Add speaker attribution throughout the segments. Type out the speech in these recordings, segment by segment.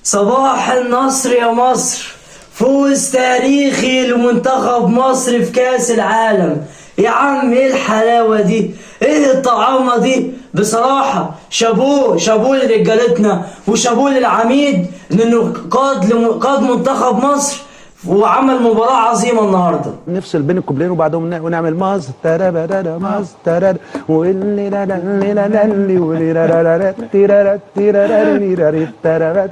Speaker 1: صباح النصر يا مصر. فوز تاريخي لمنتخب مصر في كأس العالم. يا عم ايه الحلاوة دي، ايه الطعامة دي؟ بصراحة شابوه شابوه لرجالتنا وشابوه للعميد لانه قاد منتخب مصر وعمل مباراة عظيمة النهاردة.
Speaker 2: نفصل بين الكوبلين وبعدهم ونعمل ماز ترى ماز ترى واللي لا لا لا لا اللي واللي لا لا لا تيرا تيرا تيرا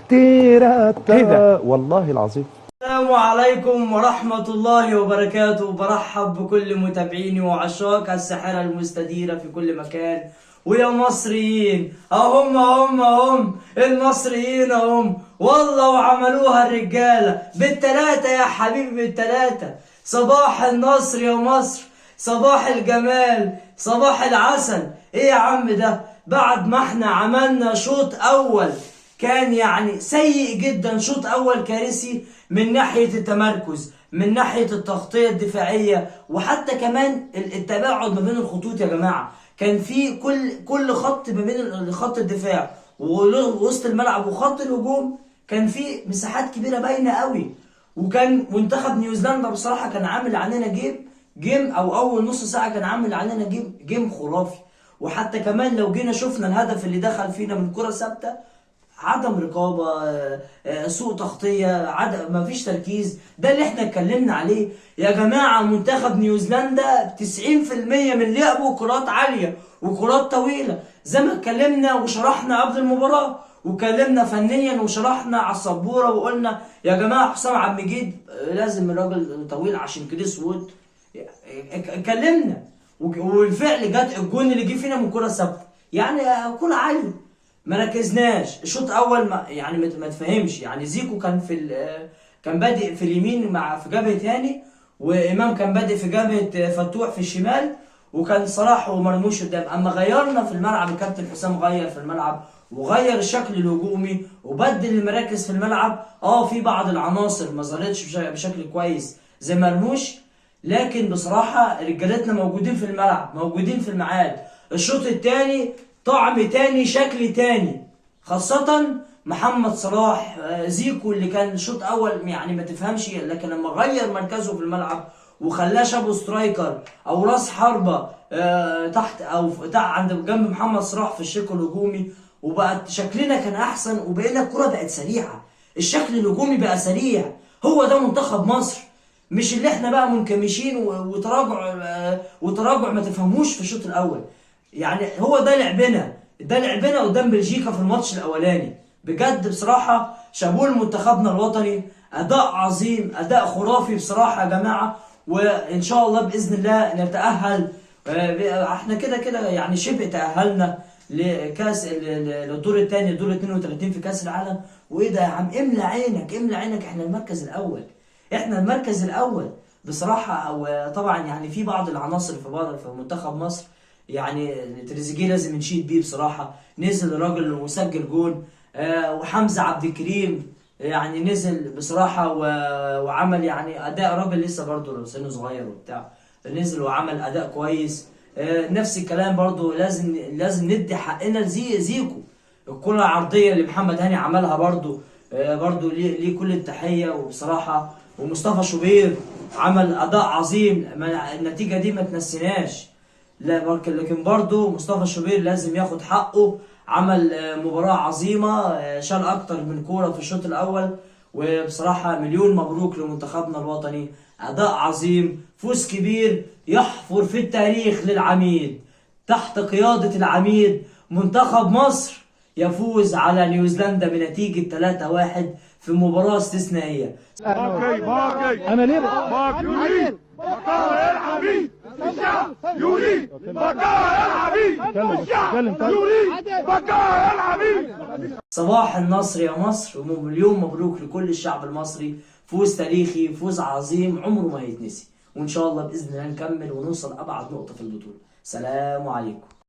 Speaker 2: تيرا تيرا والله العظيم.
Speaker 1: السلام عليكم ورحمة الله وبركاته. برحب بكل متابعيني وعشاق الساحرة المستديرة في كل مكان. ويا مصريين هم المصريين والله وعملوها الرجالة بالتلاتة يا حبيبي بالتلاتة. صباح النصر يا مصر، صباح الجمال، صباح العسل. ايه يا عم ده بعد ما احنا عملنا شوط اول كان يعني سيء جدا، شوط اول كارثي من ناحية التمركز، من ناحية التغطية الدفاعية، وحتى كمان التباعد ما بين الخطوط يا جماعة. كان في كل خط ما بين خط الدفاع ووسط الملعب وخط الهجوم كان في مساحات كبيرة باينة قوي. وكان منتخب نيوزيلندا بصراحة كان عامل علينا جيم او اول نص ساعة كان عامل علينا جيم خرافي. وحتى كمان لو جينا شفنا الهدف اللي دخل فينا من كرة ثابتة، عدم رقابة، سوء تغطية، ما فيش تركيز. ده اللي احنا اتكلمنا عليه يا جماعة. منتخب نيوزيلندا 90% من لعبه كرات عالية وكرات طويلة زي ما اتكلمنا وشرحنا قبل المباراة، وكلمنا فنيا وشرحنا على السبورة وقلنا يا جماعة حسام عبد المجيد لازم الراجل طويل عشان كده سوود. اتكلمنا وبالفعل جت الجون اللي جه فينا من كرة ثابتة، يعني كرة عالية. ما ركزناش الشوط اول، ما تفهمش. يعني زيكو كان بادئ في اليمين في جبهه هاني، وامام كان بادئ في جبهه فتوح في الشمال، وكان صلاح ومرموش قدام. اما غيرنا في الملعب، الكابتن حسام غير في الملعب وغير الشكل الهجومي وبدل المراكز في الملعب. في بعض العناصر ما ظهرتش بشكل كويس زي مرموش، لكن بصراحه رجالتنا موجودين في الملعب، موجودين في الميعاد. الشوط الثاني طعم تاني، شكل تاني، خاصة محمد صلاح. زيكو اللي كان شوط اول يعني ما تفهمش، لكن لما غير مركزه في الملعب وخلاه شابو سترايكر او راس حربة تحت او عند جنب محمد صلاح في الشق الهجومي، وبقت شكلنا كان احسن، وبقينا الكرة بقت سريعة، الشكل الهجومي بقى سريع. هو ده منتخب مصر، مش اللي احنا بقى منكمشين وتراجع ما تفهموش في الشوط الاول. يعني هو ده لعبنا قدام بلجيكا في الماتش الاولاني. بجد بصراحه شابوه لمنتخبنا الوطني، اداء عظيم، اداء خرافي بصراحه يا جماعه. وان شاء الله باذن الله نتاهل. احنا كده يعني شبه تاهلنا لكاس الدور الثاني، الدور 32 في كاس العالم. وايه ده يا عم، املى عينك املى عينك، احنا المركز الاول بصراحه. وطبعا يعني في بعض العناصر في منتخب مصر، يعني تريزيجيه لازم نشيد بيه بصراحه، نزل راجل وسجل جون. وحمزه عبد الكريم يعني نزل بصراحه وعمل يعني اداء، راجل لسه برضه سنه صغير وبتاع، نزل وعمل اداء كويس. نفس الكلام برضه لازم ندي حقنا لزيكو. الكره العرضيه اللي محمد هاني عملها برضه ليه كل التحيه وبصراحه. ومصطفى شوبير عمل اداء عظيم، النتيجه دي ما تنسيناش. لكن برضه مصطفى شوبير لازم ياخد حقه، عمل مباراة عظيمة، شال أكتر من كورة في الشوط الأول. وبصراحة مليون مبروك لمنتخبنا الوطني، أداء عظيم، فوز كبير يحفر في التاريخ للعميد. تحت قيادة العميد منتخب مصر يفوز على نيوزيلندا بنتيجة 3-1 في مباراة استثنائية.
Speaker 3: أنا ليه بقى يا الحبيب الشعب يولي بقاء يا الحبيب الشعب يولي بقاء يا الحبيب.
Speaker 1: صباح النصر يا مصر، ومليون مبروك لكل الشعب المصري. فوز تاريخي، فوز عظيم عمره ما يتنسي، وإن شاء الله بإذن الله نكمل ونوصل أبعد نقطة في البطولة. سلام عليكم.